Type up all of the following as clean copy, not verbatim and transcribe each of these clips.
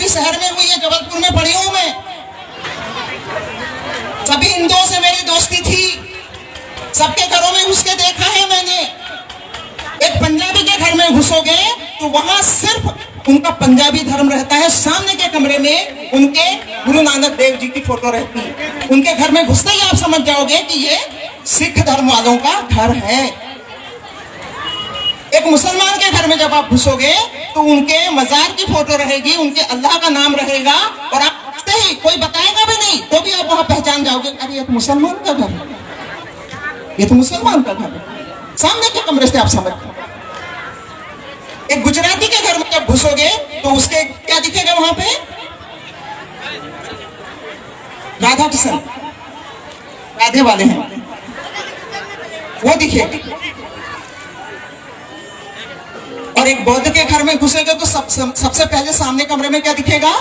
शहर में हुई है, जबलपुर में पढ़ी हूं मैं। सभी हिंदुओं से मेरी दोस्ती थी, सबके घरों में घुस के देखा है मैंने। एक पंजाबी के घर में घुसोगे तो वहां सिर्फ उनका पंजाबी धर्म रहता है। सामने के कमरे में उनके गुरु नानक देव जी की फोटो रहती है। उनके घर में घुसते ही आप समझ जाओगे कि ये सिख धर्म वालों का घर है। एक मुसलमान के घर में जब आप घुसोगे तो उनके मजार की फोटो रहेगी, उनके अल्लाह का नाम रहेगा, और आप ही कोई बताएगा भी नहीं तो भी आप वहां पहचान जाओगे, अरे ये तो मुसलमान का घर है, ये तो मुसलमान का घर है। सामने के कमरे से आप समझ। एक गुजराती के घर में जब घुसोगे तो उसके क्या दिखेगा वहां पे? राधा कृष्ण, राधे वाले हैं वो दिखेगा। और एक बौद्ध के घर में घुसेगा तो सबसे पहले सामने कमरे में क्या दिखेगा?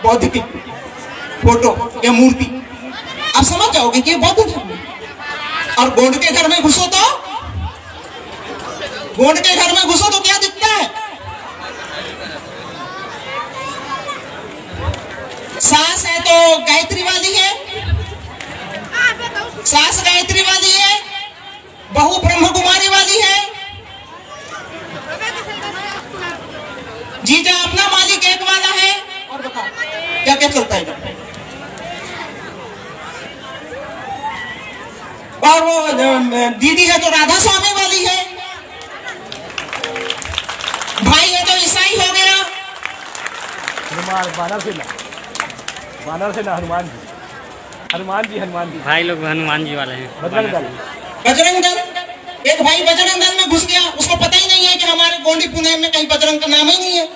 बौद्ध की फोटो या मूर्ति। आप समझ जाओगे कि ये बौद्ध धर्म है। और गोंड के घर में घुसो तो क्या दिखता है? सास है तो गायत्री वाली है, सास गायत्री वाली है, बहू ब्रह्म कुमारी वाली है, जीजा अपना मालिक एक वाला है। और बताओ क्या क्या चलता है? और वो दीदी है तो राधा स्वामी वाली है, भाई है तो ईसाई हो गया। हनुमान जी भाई लोग हनुमान जी वाले हैं। बजरंग दल, एक भाई बजरंग दल में घुस गया, उसको पता ही नहीं है कि हमारे गोंडी पुणे में कहीं बजरंग का नाम ही नहीं है।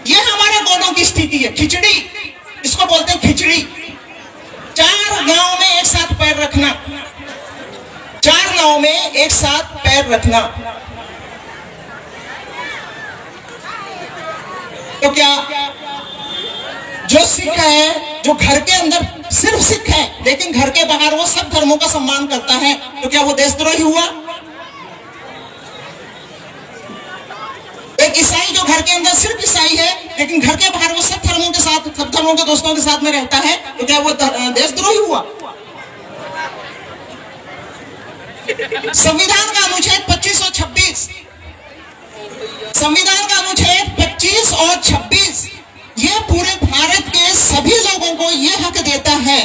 ये हमारे गोंडों की स्थिति है। खिचड़ी, इसको बोलते हैं खिचड़ी। 4 गांव में एक साथ पैर रखना, 4 गांव में एक साथ पैर रखना। तो क्या जो सिख है, जो घर के अंदर सिर्फ सिख है लेकिन घर के बाहर वो सब धर्मों का सम्मान करता है, तो क्या वो देशद्रोही हुआ? एक ईसाई जो घर के अंदर सिर्फ ईसाई है लेकिन घर के बाहर वो सब धर्मों के साथ, सब धर्मों के दोस्तों के साथ में रहता है, तो क्या वो देशद्रोही हुआ? संविधान का अनुच्छेद 25 और 26, संविधान का अनुच्छेद 25 और 26 ये पूरे भारत के सभी लोगों को ये हक देता है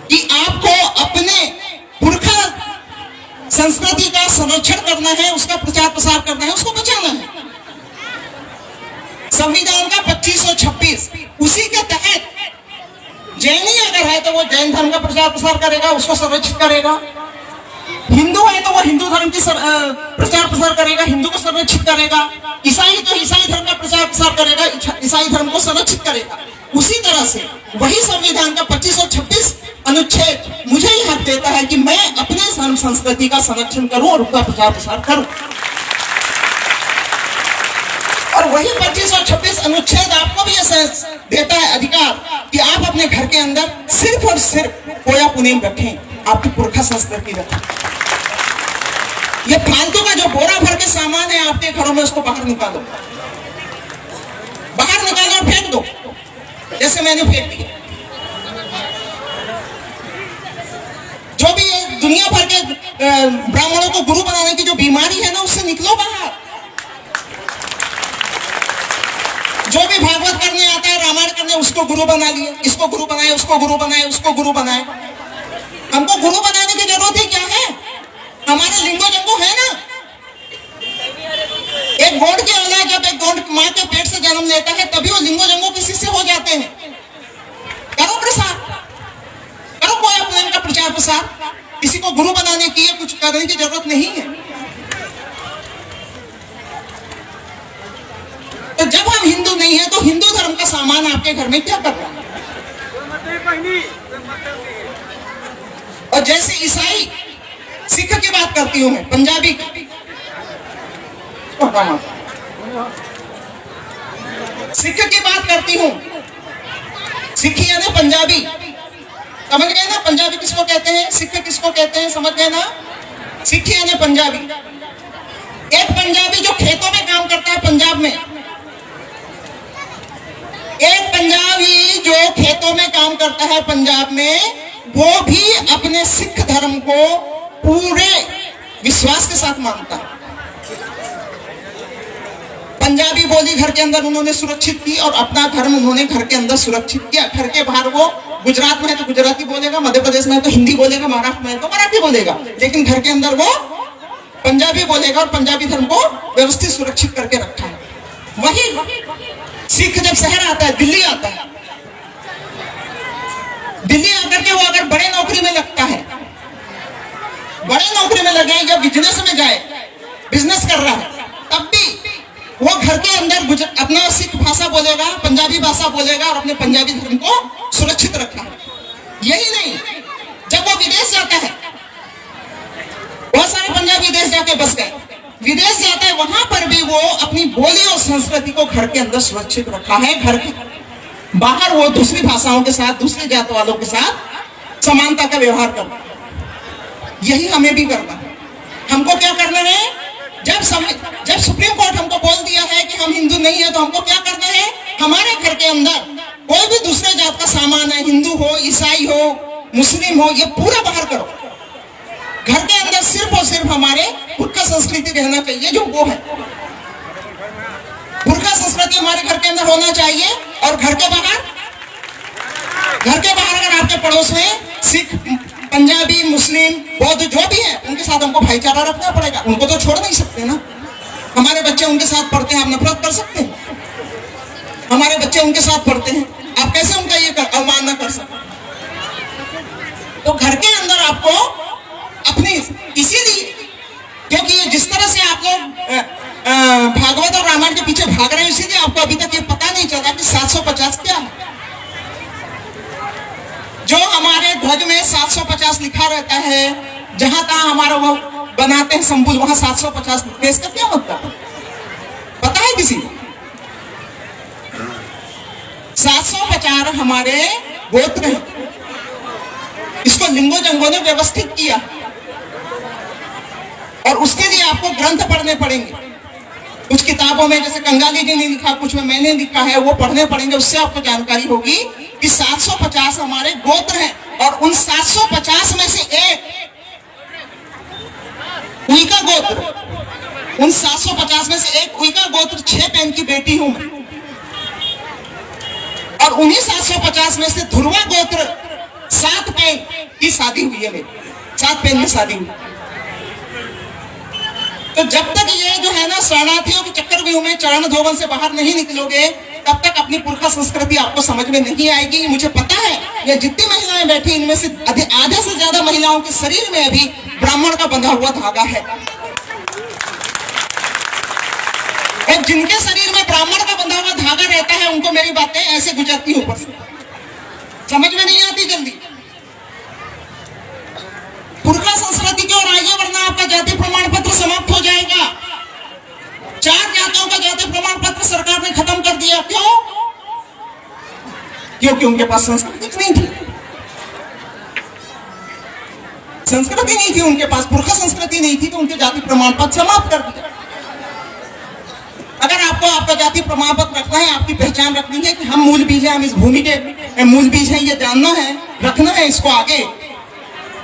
कि आपको अपने पुरखा संस्कृति का संरक्षण करना है, उसका प्रचार प्रसार करना है, उसको बचाना है। संविधान का 25 और 26 उसी के तहत जैनी अगर है तो वो जैन धर्म का प्रचार प्रसार करेगा, उसको संरक्षित करेगा। हिंदू है तो वो हिंदू धर्म की प्रचार प्रसार करेगा, हिंदू को संरक्षित करेगा। ईसाई तो ईसाई धर्म का प्रचार प्रसार करेगा, ईसाई धर्म को संरक्षित करेगा। उसी तरह से वही संविधान का 25 और 26 अनुच्छेद मुझे ही हक देता है कि मैं अपने धर्म संस्कृति का संरक्षण करूं और उसका प्रचार प्रसार करूं। और वही 25 और 26 अनुच्छेद आपको भी यह देता है अधिकार कि आप अपने घर के अंदर सिर्फ और सिर्फ पोया पुनेम रखें, आपकी पुरखा संस्कृति रखें। ये फालतू का जो बोरा भर के सामान है आपके घरों में, उसको बाहर निकालो, बाहर निकालो और फेंक दो, जैसे मैंने फेंक दिया। जो भी दुनिया भर के ब्राह्मणों को गुरु बनाने की जो बीमारी है ना, उससे निकलो बाहर। जो भी भागवत करने आता है, रामायण करने, उसको गुरु बना लिए, इसको गुरु बनाए, उसको गुरु बनाए, उसको गुरु बनाए। हमको गुरु बनाने की जरूरत ही क्या है? हमारे लिंगो जंगो है ना। एक गोंड के औलाद जब एक गोंड मां के पेट से जन्म लेता है तभी वो लिंगो जंगो के शिष्य हो जाते हैं। करो प्रसार, करो पोया पुनेम का प्रचार प्रसार। किसी को गुरु बनाने की कुछ करने की जरूरत नहीं है। तो जब हम हिंदू नहीं है तो हिंदू धर्म का सामान आपके घर में क्या कर रहा है? और जैसे ईसाई, सिख की बात करती हूं मैं, पंजाबी की, सिख की बात करती हूं। सिखी यानी पंजाबी, समझ गए ना? पंजाबी किसको कहते हैं, सिख किसको कहते हैं, समझ गए ना? सिखी यानी पंजाबी। एक पंजाबी जो खेतों में काम करता है पंजाब में, एक पंजाबी जो खेतों में काम करता है पंजाब में, वो भी अपने सिख धर्म को पूरे विश्वास के साथ मानता है। पंजाबी बोली घर के अंदर उन्होंने सुरक्षित की और अपना धर्म उन्होंने घर के अंदर सुरक्षित किया। घर के बाहर वो गुजरात में है तो गुजराती बोलेगा, मध्य प्रदेश में है तो हिंदी बोलेगा, महाराष्ट्र में है तो मराठी बोलेगा, लेकिन घर के अंदर वो पंजाबी बोलेगा और पंजाबी धर्म को व्यवस्थित सुरक्षित करके रखा है। वही सिख जब शहर आता है, दिल्ली आता है, दिल्ली आकर के वो अगर बड़े नौकरी में लगता है, बड़े नौकरी में लगे या बिजनेस में जाए, बिजनेस कर रहा है, तब भी वो घर के अंदर अपना सिख भाषा बोलेगा, पंजाबी भाषा बोलेगा और अपने पंजाबी धर्म को सुरक्षित रखा है। यही नहीं, जब वो विदेश जाता है, बहुत सारे पंजाबी विदेश जाके बस गए, विदेश जाता है, वहां पर भी वो अपनी बोली और संस्कृति को घर के अंदर सुरक्षित रखा है। घर के बाहर वो दूसरी भाषाओं के साथ, दूसरी जात वालों के साथ समानता का व्यवहार करता है। यही हमें भी करना है। हमको क्या करना है? जब सुप्रीम कोर्ट हमको बोल दिया है कि हम हिंदू नहीं है, तो हमको क्या करना है? हमारे घर के अंदर कोई भी दूसरे जात का सामान है, हिंदू हो, ईसाई हो, मुस्लिम हो, ये पूरा बाहर करो। घर के अंदर सिर्फ और सिर्फ हमारे पुरखा संस्कृति रहना चाहिए, जो वो है। पुरखा संस्कृति हमारे घर के अंदर होना चाहिए। और घर के बाहर अगर आपके पड़ोस में सिख, पंजाबी, मुस्लिम, बौद्ध जो भी है, उनके साथ हमको भाईचारा रखना पड़ेगा। उनको तो छोड़ नहीं सकते ना। हमारे बच्चे उनके साथ पढ़ते हैं, आप नफरत कर सकते हैं? हमारे बच्चे उनके साथ पढ़ते हैं, आप कैसे उनका ये अवमानना कर सकते? तो घर के अंदर आपको अपनी, इसीलिए क्योंकि जिस तरह से आप लोग भागवत और रामायण के पीछे भाग रहे हैं, इसीलिए आपको अभी तक ये पता नहीं चला कि 750 क्या है। जो हमारे ध्वज में 750 लिखा रहता है, जहां तहां हमारा वो बनाते हैं संबुल, वहां 750 लिखते हैं। इसका क्या मतलब पता है किसी को? 750 हमारे गोत्र हैं। इसको लिंगो जंगो ने व्यवस्थित किया और उसके लिए आपको ग्रंथ पढ़ने पड़ेंगे। कुछ किताबों में जैसे कंगाली जी ने लिखा, कुछ में मैंने लिखा है, वो पढ़ने पड़ेंगे। उससे आपको जानकारी होगी कि 750 हमारे गोत्र हैं और उन 750 में से एक उइका गोत्र, उन 750 में से एक उइका गोत्र 6 बहन की बेटी हूं मैं। और उन्हीं 750 में से ध्रुवा गोत्र 7 बहन की शादी हुई है मेरी, 7 बहन में शादी हुई। तो जब तक ये जो है ना शरणार्थियों के चक्रव्यूह में चरण धोवन से बाहर नहीं निकलोगे, तब तक अपनी पुरखा संस्कृति आपको समझ में नहीं आएगी। मुझे पता है ये जितनी महिलाएं बैठी, इनमें से आधे से ज्यादा महिलाओं के शरीर में अभी ब्राह्मण का बंधा हुआ धागा है। और जिनके शरीर में ब्राह्मण का बंधा हुआ धागा रहता है, उनको मेरी बातें ऐसे गुजरती ऊपर से, समझ में नहीं आती जल्दी। पुरखा संस्कृति की ओर आइए, वरना आपका जाति प्रमाण पत्र समाप्त हो जाएगा। 4 जातियों का जाति प्रमाण पत्र सरकार ने खत्म कर दिया। क्यों? क्योंकि उनके पास संस्कृति नहीं थी, संस्कृति नहीं थी उनके पास, पुरखा संस्कृति नहीं थी, तो उनके जाति प्रमाण पत्र समाप्त कर दिया। अगर आपको आपका जाति प्रमाण पत्र रखना है, आपकी पहचान रखनी है कि हम मूल बीज हैं, हम इस भूमि के मूल बीज हैं, ये जानना है, रखना है इसको आगे,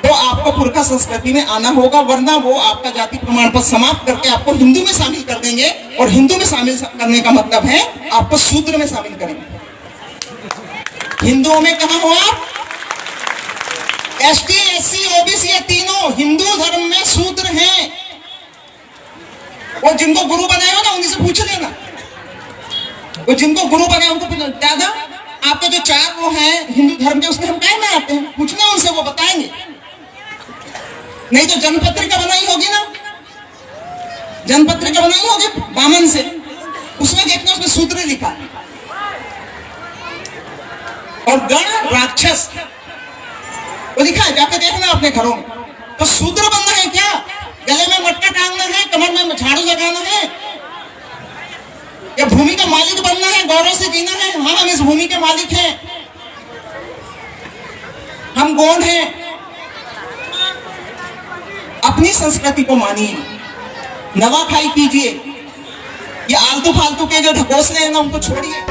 तो आपको पुरखा संस्कृति में आना होगा। वरना वो आपका जाति प्रमाण पत्र समाप्त करके आपको हिंदू में शामिल कर देंगे, और हिंदू में शामिल करने का मतलब है आपको शूद्र में शामिल करेंगे। हिंदुओं में कहां हो आप? एसटी, एससी, ओबीसी, ये तीनों हिंदू धर्म में शूद्र हैं। और जिनको गुरु बनाए हो ना, उन्हीं से पूछ लेना। वो जिनको गुरु बनाए उनको दादा आपके जो 4 वो हैं हिंदू धर्म के, उसमें हम क्या में आते हैं, पूछना उनसे, वो बताएंगे। नहीं तो जन्मपत्रिका बनाई होगी ना, जन्मपत्रिका बनाई होगी बामन से, उसमें देखना, उसमें शूद्र लिखा और गण राक्षस वो लिखा है, जाके देखना अपने घरों में। तो शूद्र बनना है क्या? गले में मटका टांगना है, कमर में झाड़ू लगाना है, या भूमि का मालिक बनना है, गौरव से जीना है? हाँ, हम इस भूमि के मालिक हैं, हम गौंड हैं। अपनी संस्कृति को मानिए, नवाखाई कीजिए। ये आलतू फालतू के जो ढकोसले हैं ना, उनको छोड़िए।